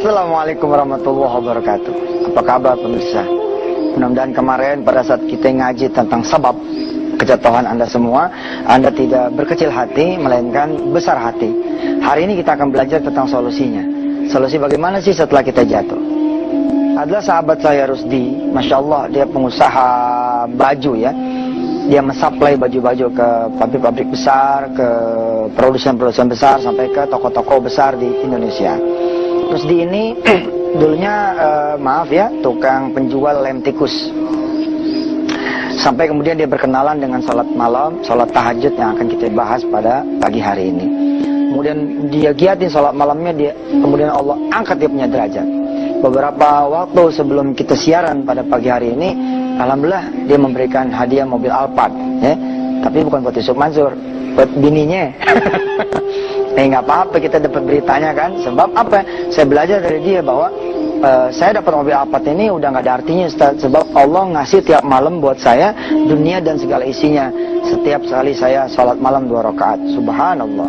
Assalamualaikum warahmatullahi wabarakatuh. Apa kabar pemirsa? Mudah-mudahan kemarin pada saat kita ngaji tentang sebab kejatuhan Anda semua, Anda tidak berkecil hati, melainkan besar hati. Hari ini kita akan belajar tentang solusinya. Solusi bagaimana sih setelah kita jatuh? Adalah sahabat saya Rusdi, Masya Allah, dia pengusaha baju ya. Dia mensuplai baju-baju ke pabrik-pabrik besar, ke produsen-produsen besar, sampai ke toko-toko besar di Indonesia. Rusdi ini dulunya maaf ya, tukang penjual lem tikus. Sampai kemudian dia berkenalan dengan sholat malam, sholat tahajud yang akan kita bahas pada pagi hari ini. Kemudian dia giatin sholat malamnya, kemudian Allah angkat dia punya derajat. Beberapa waktu sebelum kita siaran pada pagi hari ini, alhamdulillah dia memberikan hadiah mobil Alphard, ya. Tapi bukan buat Yusuf Mansur, buat bininya. Nggak apa-apa, kita dapat beritanya kan. Sebab apa? Saya belajar dari dia bahwa saya dapat mobil Alphard ini udah nggak ada artinya, Ustaz. Sebab Allah ngasih tiap malam buat saya dunia dan segala isinya. Setiap kali saya sholat malam 2 rakaat. Subhanallah.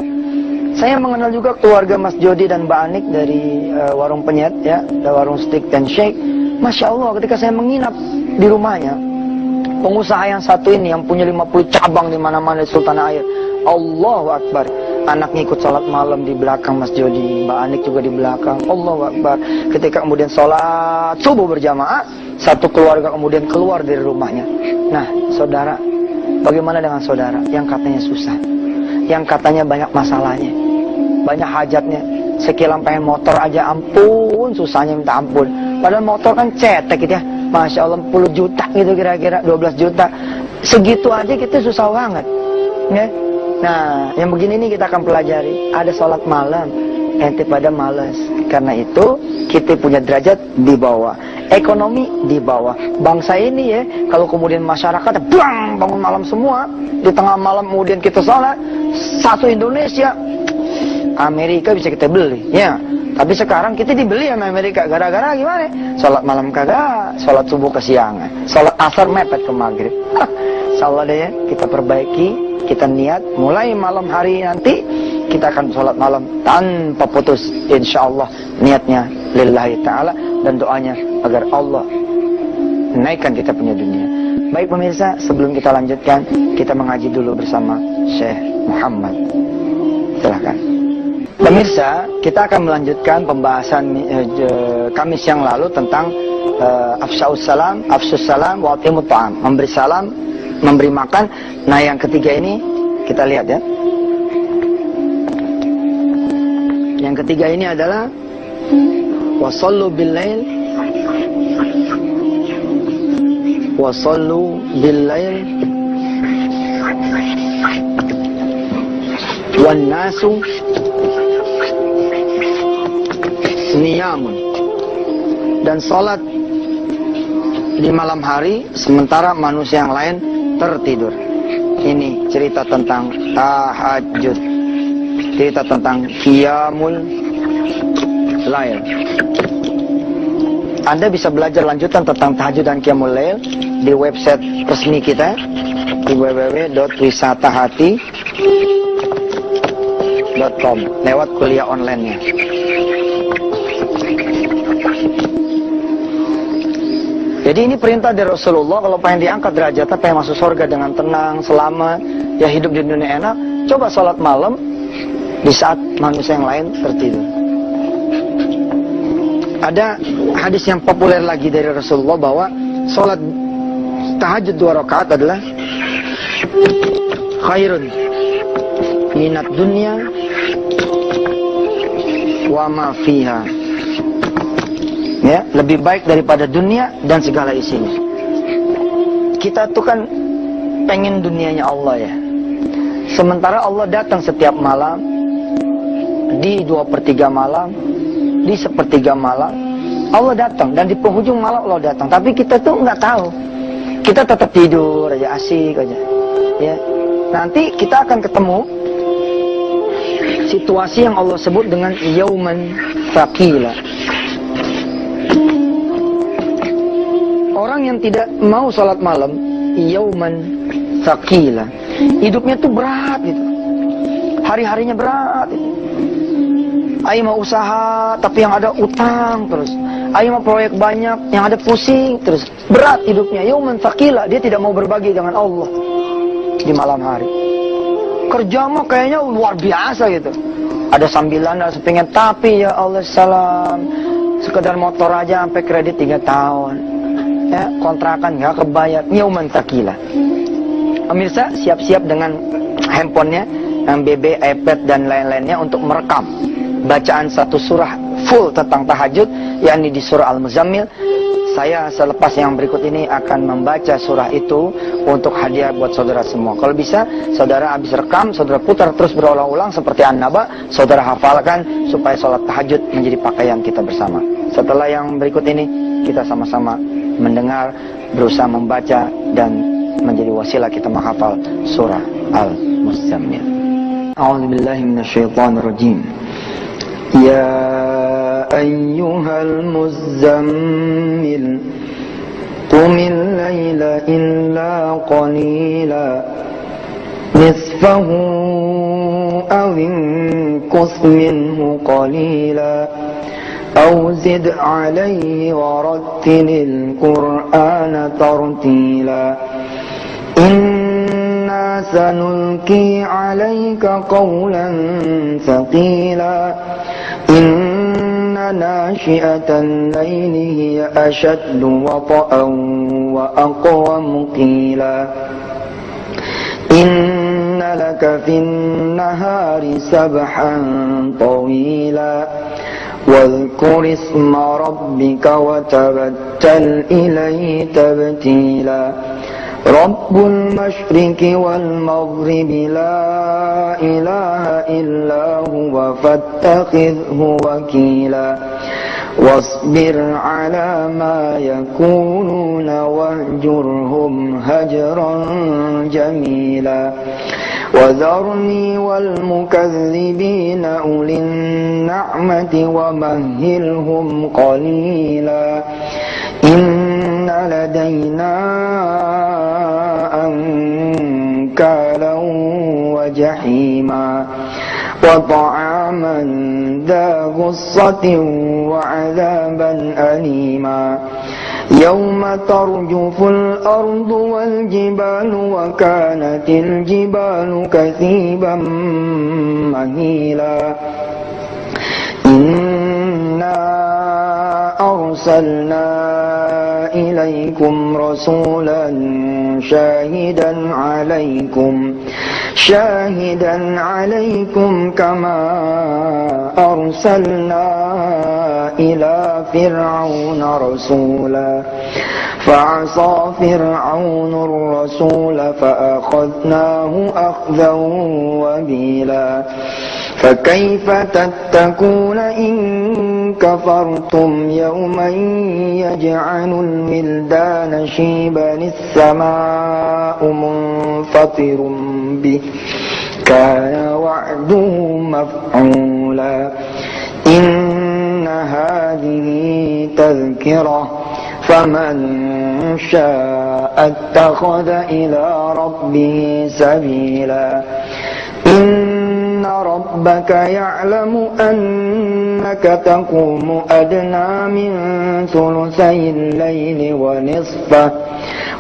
Saya mengenal juga keluarga Mas Jody dan Mbak Anik dari warung penyet ya, warung steak dan shake. Masya Allah, ketika saya menginap di rumahnya, pengusaha yang satu ini yang punya 50 cabang di mana-mana di Sultan Air. Allahu Akbar. Anaknya ikut sholat malam di belakang Mas Jody, Mbak Anik juga di belakang. Allahu Akbar. Ketika kemudian sholat subuh berjamaah, satu keluarga kemudian keluar dari rumahnya. Nah, saudara, bagaimana dengan saudara yang katanya susah, yang katanya banyak masalahnya, banyak hajatnya, sekilan pengen motor aja, ampun, susahnya minta ampun. Padahal motor kan cetek gitu ya, Masya Allah 10 juta gitu kira-kira, 12 juta. Segitu aja kita susah banget ya. Nah, yang begini nih kita akan pelajari. Ada sholat malam, ente pada malas. Karena itu kita punya derajat di bawah, ekonomi di bawah. Bangsa ini ya, kalau kemudian masyarakat bangun malam semua, di tengah malam kemudian kita sholat, satu Indonesia, Amerika bisa kita beli ya. Tapi sekarang kita dibeli sama Amerika. Gara-gara gimana? Sholat malam kagak, sholat subuh kesiangan, sholat asar mepet ke maghrib. Insyaallah deh ya, kita perbaiki. Kita niat mulai malam hari nanti kita akan sholat malam tanpa putus, insyaallah. Niatnya lillahi ta'ala dan doanya agar Allah naikkan kita punya dunia. Baik pemirsa, sebelum kita lanjutkan, kita mengaji dulu bersama Syekh Muhammad. Silakan. Pemirsa, kita akan melanjutkan pembahasan Kamis yang lalu tentang afsyus salam wa atimut ta'am, memberi salam, memberi makan. Nah, yang ketiga ini kita lihat ya. Yang ketiga ini adalah wasallu bil-lail wan nasu niyamun, dan salat di malam hari sementara manusia yang lain tertidur. Ini cerita tentang tahajud, cerita tentang qiyamul lail. Anda bisa belajar lanjutan tentang tahajud dan qiyamul lail di website resmi kita di www.wisatahati.com lewat kuliah online-nya. Jadi ini perintah dari Rasulullah, kalau pengen diangkat derajatnya, pengen masuk surga dengan tenang, selamat, ya hidup di dunia enak, coba sholat malam di saat manusia yang lain tertidur. Ada hadis yang populer lagi dari Rasulullah bahwa sholat tahajud 2 rakaat adalah khairun minat dunya wa ma fiha. Ya, lebih baik daripada dunia dan segala isinya. Kita tuh kan pengen dunianya Allah ya. Sementara Allah datang setiap malam, di 2/3 malam, di 1/3 malam, Allah datang, dan di penghujung malam Allah datang. Tapi kita tuh nggak tahu. Kita tetap tidur aja, asik aja. Ya, nanti kita akan ketemu situasi yang Allah sebut dengan yauman thaqila. Orang yang tidak mau sholat malam, yauman thaqila, hidupnya tuh berat gitu, hari-harinya berat gitu. Aing mau usaha tapi yang ada utang terus. Aing mau proyek banyak yang ada pusing terus. Berat hidupnya. Yauman thaqila, dia tidak mau berbagi dengan Allah di malam hari. Kerja mah kayaknya luar biasa gitu. Ada sambilan, ada sepingin, tapi ya Allah salam, sekedar motor aja sampai kredit 3 tahun. Ya, kontrakan nggak kebayar. Yauman thaqila. Pemirsa siap-siap dengan handphonenya, yang BB, iPad dan lain-lainnya untuk merekam bacaan satu surah full tentang tahajud, yakni di surah Al-Muzammil. Saya selepas yang berikut ini akan membaca surah itu untuk hadiah buat saudara semua. Kalau bisa, saudara habis rekam, saudara putar terus berulang-ulang seperti An-Naba, saudara hafalkan supaya sholat tahajud menjadi pakaian kita bersama. Setelah yang berikut ini, kita sama-sama mendengar, berusaha membaca dan menjadi wasilah kita menghafal surah Al-Muzammil. A'udzubillahi minasyaitonirrajim. Ya ayyuhal muzammil qumil laila illa qalila nisfahu aw inqus minhu qalila aw zid alayhi warattilil qur'ana tartila. Inna sanulki 'alaika qawlan thaqila. Inna nashi'atan layli hiya ashaddu wata'an wa aqwamu qila. Inna laka fin nahari sabhan tawila. Wadhkur isma rabbika wa tabattal ilayhi tabtila. Rabbul masyriqi wal maghribi la ilaha illa huwa fattakhidhu wakila. Wasbir ala ma yakununa wahjurhum hajran jamila. Wadharni wal mukadzibina ulin na'mati wa mahhilhum qalila. Inna ladayna ankalan wa jahima wa ta'aman dha ghussatin wa 'adzaban alima. Yawma tarjuful ardu wal jibalu wa kanatil jibalu kathiban mahila. Inna arsalna ilaikum rasulan syahidan alaikum kama arsalna ila fir'auna rasula fa'asa fir'aunur rasula fa'akhadnahu akhdan wabila. فكيف تتقون إن كفرتم يوما يجعل الولدان شيبا السماء منفطر به كان وعده مفعولا. إن هذه تذكرة فمن شاء اتخذ إلى ربه سبيلا. إن ربك يعلم أنك تقوم أدنى من ثلثي الليل ونصفه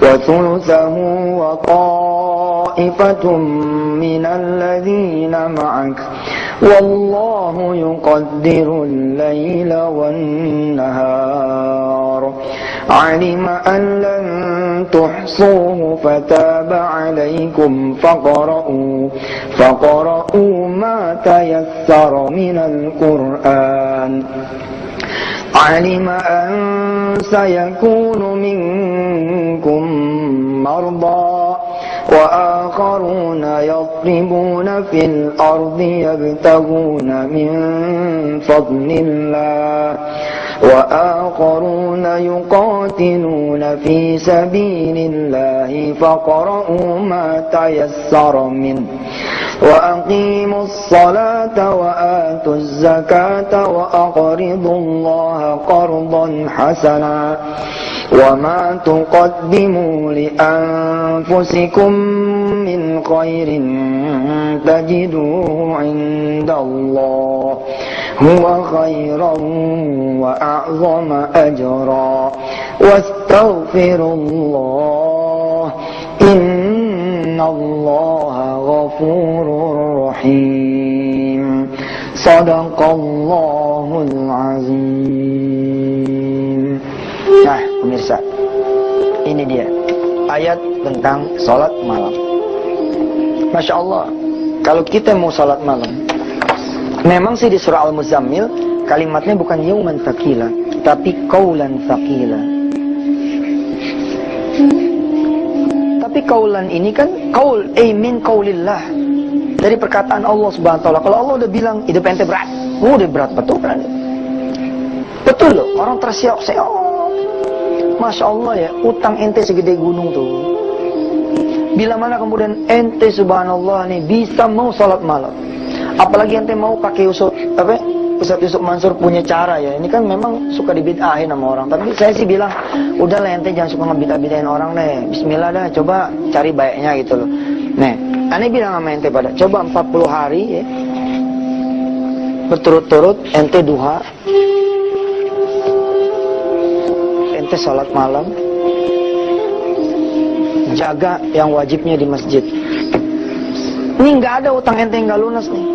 وثلثه وطائفة من الذين معك والله يقدر الليل والنهار. علم أن لن تحصوه فتاب عليكم فقرؤوا ما تيسر من القرآن. علم أن سيكون منكم مرضى وآخرون يضربون في الأرض يبتغون من فضل الله وآخرون يقاتلون في سبيل الله فاقرؤوا ما تيسر منه وأقيموا الصلاة وآتوا الزكاة وأقرضوا الله قرضا حسنا وما تقدموا لأنفسكم من خير تجدوه عند الله huwa khairan wa a'zama ajra wastaghfirullah innallaha ghafurur rahim. Shadaqallahul azim. Nah, pemirsa, ini dia ayat tentang salat malam. Masya Allah, kalau kita mau salat malam, memang sih di surah Al-Muzammil kalimatnya bukan yauman thaqila, tapi qaulan thaqila. Tapi qaulan ini kan qaul min qaulillah, dari perkataan Allah Subhanahu wa taala. Kalau Allah udah bilang hidup ente berat, udah berat betul kan? Betul loh, orang terseok-seok. Masya Allah ya, utang ente segede gunung tuh. Bila mana kemudian ente subhanallah nih bisa mau salat malam, apalagi ente mau pakai Ustaz Yusuf Mansur punya cara ya. Ini kan memang suka dibid'ahin sama orang, tapi saya sih bilang udahlah ente jangan suka ngebid'ah-bid'ahin orang deh. Bismillah dah, coba cari baiknya gitu loh. Nih, ane bilang sama ente pada coba 40 hari ya, berturut-turut ente duha, ente salat malam, jaga yang wajibnya di masjid. Ini nggak ada utang ente nggak lunas nih,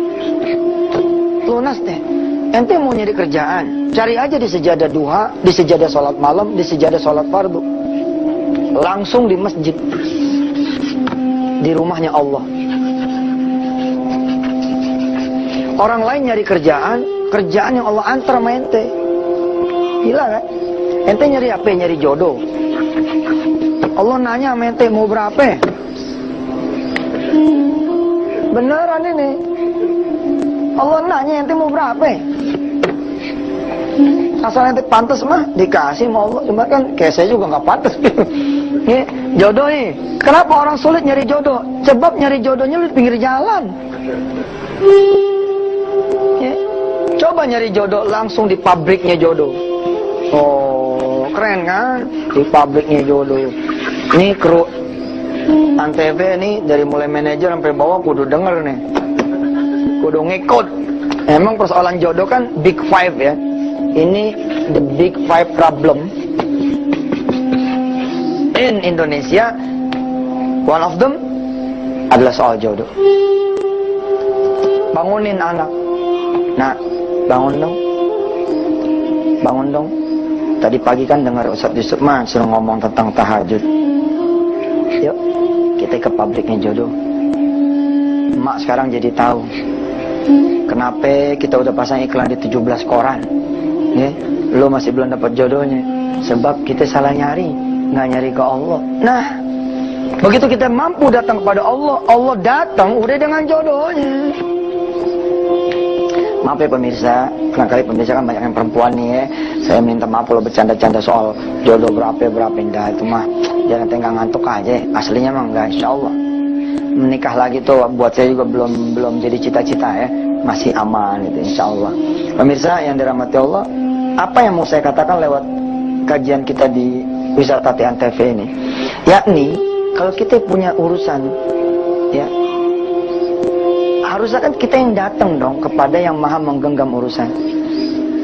lunas deh. Ente mau nyari kerjaan, cari aja di sejadah duha, di sejadah salat malam, di sejadah salat fardu, langsung di masjid, di rumahnya Allah. Orang lain nyari kerjaan yang Allah antar sama ente. Gila kan? Ente nyari apa? Nyari jodoh. Allah nanya sama ente mau berapa? Beneran ini. Allah nanya ente mau berapa? Asal ente pantas mah dikasih sama Allah. Cuma kan kayak saya juga nggak pantas. Nih, jodoh nih. Kenapa orang sulit nyari jodoh? Sebab nyari jodohnya lu di pinggir jalan. Ya. Coba nyari jodoh langsung di pabriknya jodoh. Oh, keren kan? Di pabriknya jodoh. Ini kru Antv nih dari mulai manajer sampai bawah kudu denger nih. Kudu ngikut. Emang persoalan jodoh kan big five ya. Ini the big five problem in Indonesia. One of them adalah soal jodoh. Bangunin anak. Nah, bangun dong. Bangun dong. Tadi pagi kan dengar Ustaz Yusuf suruh ngomong tentang tahajud. Yuk, kita ke pabriknya jodoh. Mak sekarang jadi tahu kenapa kita udah pasang iklan di 17 koran. Ya, lo masih belum dapat jodohnya. Sebab kita salah nyari, nggak nyari ke Allah. Nah, begitu kita mampu datang kepada Allah, Allah datang udah dengan jodohnya. Maaf ya pemirsa, kadang-kadang pemirsa kan banyak yang perempuan nih ya. Saya minta maaf kalau bercanda-canda soal jodoh berapa enggak, itu mah jangan tengah ngantuk aja. Aslinya mah enggak, insya Allah. Menikah lagi tuh buat saya juga belum jadi cita-cita ya, masih aman gitu, insya Allah. Pemirsa yang dirahmati Allah, apa yang mau saya katakan lewat kajian kita di Wisata Antv ini, yakni kalau kita punya urusan, ya harusnya kan kita yang datang dong kepada yang maha menggenggam urusan.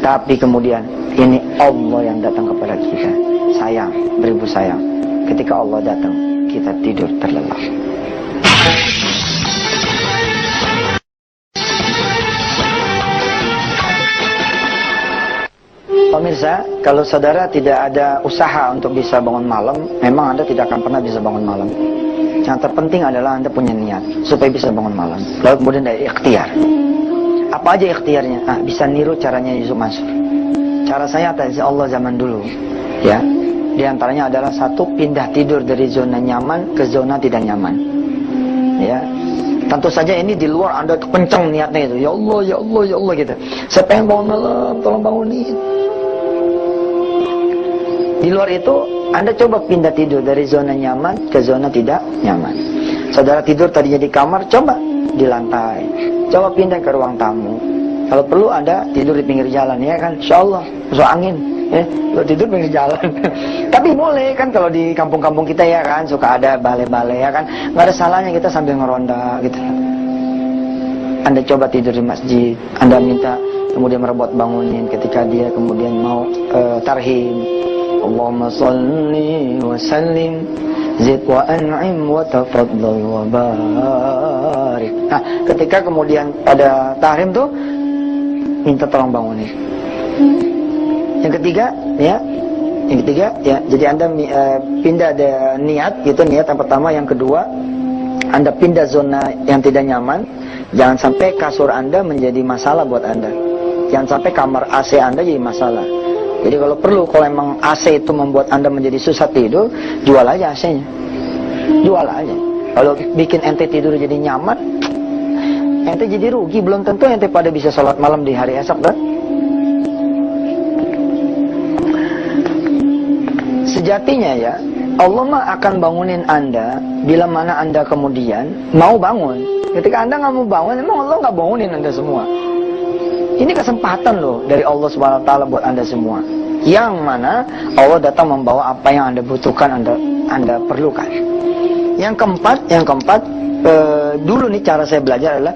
Tapi kemudian ini Allah yang datang kepada kita. Sayang, beribu sayang. Ketika Allah datang, kita tidur terlelap. Pemirsa, kalau saudara tidak ada usaha untuk bisa bangun malam, memang Anda tidak akan pernah bisa bangun malam. Yang terpenting adalah Anda punya niat supaya bisa bangun malam. Lalu kemudian dari ikhtiar. Apa aja ikhtiarnya? Bisa niru caranya Yusuf Mansur. Cara saya atas Allah zaman dulu, ya. Di antaranya adalah satu, pindah tidur dari zona nyaman ke zona tidak nyaman. Ya. Tentu saja ini di luar Anda kencang niatnya itu. Ya Allah, ya Allah, ya Allah gitu. Saya pengen bangun malam, tolong bangunin. Di luar itu, Anda coba pindah tidur dari zona nyaman ke zona tidak nyaman. Saudara tidur tadinya di kamar, coba di lantai. Coba pindah ke ruang tamu. Kalau perlu Anda tidur di pinggir jalan, ya kan? Insya Allah, masuk angin. Ya, lo tidur pinggir jalan. Tapi boleh kan kalau di kampung-kampung kita ya kan, suka ada balai-balai ya kan. Nggak ada salahnya kita sambil ngeronda gitu. Anda coba tidur di masjid. Anda minta kemudian merebut bangunin ketika dia kemudian mau tarhim. Allahumma salli wa sallim zid wa an'im wa tafaddal wa barik. Nah, ketika kemudian pada tahrim tuh minta tolong bangunin. Yang ketiga ya, jadi Anda pindah niat gitu, niat yang pertama. Yang kedua, Anda pindah zona yang tidak nyaman. Jangan sampai kasur Anda menjadi masalah buat Anda. Jangan sampai kamar AC Anda jadi masalah. Jadi kalau perlu, kalau emang AC itu membuat Anda menjadi susah tidur, jual aja AC-nya. Jual aja. Kalau bikin ente tidur jadi nyaman, ente jadi rugi. Belum tentu ente pada bisa sholat malam di hari esok, kan? Sejatinya ya, Allah mah akan bangunin Anda bila mana Anda kemudian mau bangun. Ketika Anda nggak mau bangun, emang Allah nggak bangunin Anda semua. Ini kesempatan loh dari Allah Subhanahu Wa Taala buat Anda semua. Yang mana Allah datang membawa apa yang Anda butuhkan, Anda perlukan. Yang keempat, dulu nih cara saya belajar adalah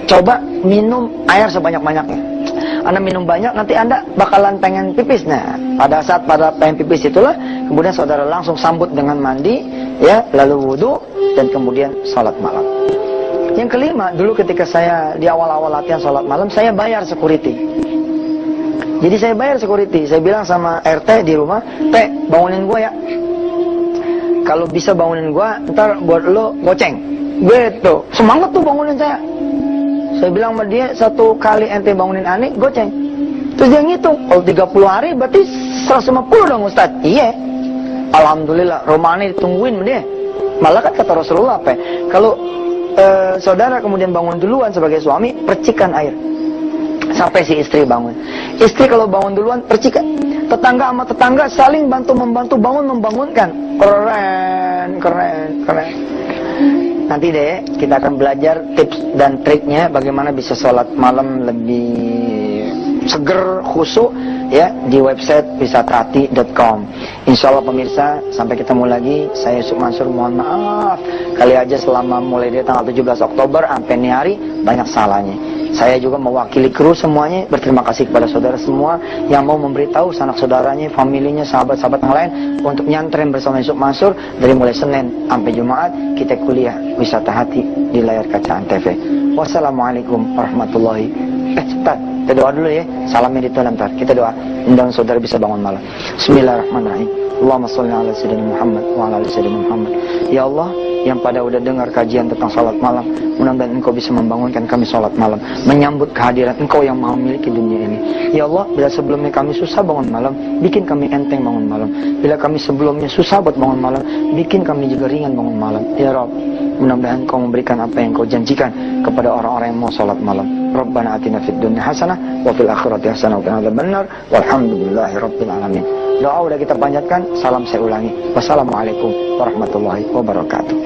coba minum air sebanyak-banyaknya. Anda minum banyak, nanti Anda bakalan pengen pipis. Nah, pada saat pengen pipis itulah, kemudian saudara langsung sambut dengan mandi, ya, lalu wudhu, dan kemudian sholat malam. Yang kelima, dulu ketika saya di awal-awal latihan sholat malam, saya bayar security. Jadi saya bayar security. Saya bilang sama RT di rumah, "Teh, bangunin gua ya. Kalau bisa bangunin gua, ntar buat lo goceng." Gitu. Semangat tuh bangunin saya. Saya bilang sama dia, 1 kali ente bangunin aneh, goceng. Terus dia ngitung, kalau 30 hari berarti 150 dong Ustaz. Iya. Alhamdulillah, Romani ditungguin sama dia. Malah kan kata Rasulullah apa ya? Kalau saudara kemudian bangun duluan sebagai suami, percikan air sampai si istri bangun. Istri kalau bangun duluan, percikan. Tetangga sama tetangga saling bantu-membantu membangunkan. Keren. Nanti deh kita akan belajar tips dan triknya bagaimana bisa sholat malam lebih seger, khusyuk, ya, di website wisatahati.com. Insyaallah pemirsa, sampai ketemu lagi. Saya Yusuf Mansur, mohon maaf kali aja selama mulai dari tanggal 17 Oktober sampai ini hari banyak salahnya. Saya juga mewakili kru semuanya berterima kasih kepada saudara semua yang mau memberitahu sanak saudaranya, familinya, sahabat-sahabat yang lain untuk nyantren bersama Yusuf Mansur dari mulai Senin sampai Jumat kita kuliah Wisata Hati di layar kaca Antv. Wassalamualaikum warahmatullahi wabarakatuh. Kita doa dulu ya. Salamnya dituan ntar. Kita doa. Mudah-mudahan saudara bisa bangun malam. Bismillahirrahmanirrahim. Allahumma sholli ala sayyidina Muhammad wa ala ali sayyidina Muhammad. Ya Allah, yang pada udah dengar kajian tentang salat malam, mudah-mudahan Engkau bisa membangunkan kami salat malam, menyambut kehadiran Engkau yang Maha memiliki dunia ini. Ya Allah, bila sebelumnya kami susah bangun malam, bikin kami enteng bangun malam. Bila kami sebelumnya susah buat bangun malam, bikin kami juga ringan bangun malam. Ya Rabb, mudah-mudahan Engkau memberikan apa yang Engkau janjikan kepada orang-orang yang mau salat malam. Rabbana atina fid dunya hasanah wa fil akhirati hasanah wa qina adzabannar. Walhamdulillahirabbil alamin. Doa udah kita panjatkan, salam saya ulangi. Wassalamualaikum warahmatullahi wabarakatuh.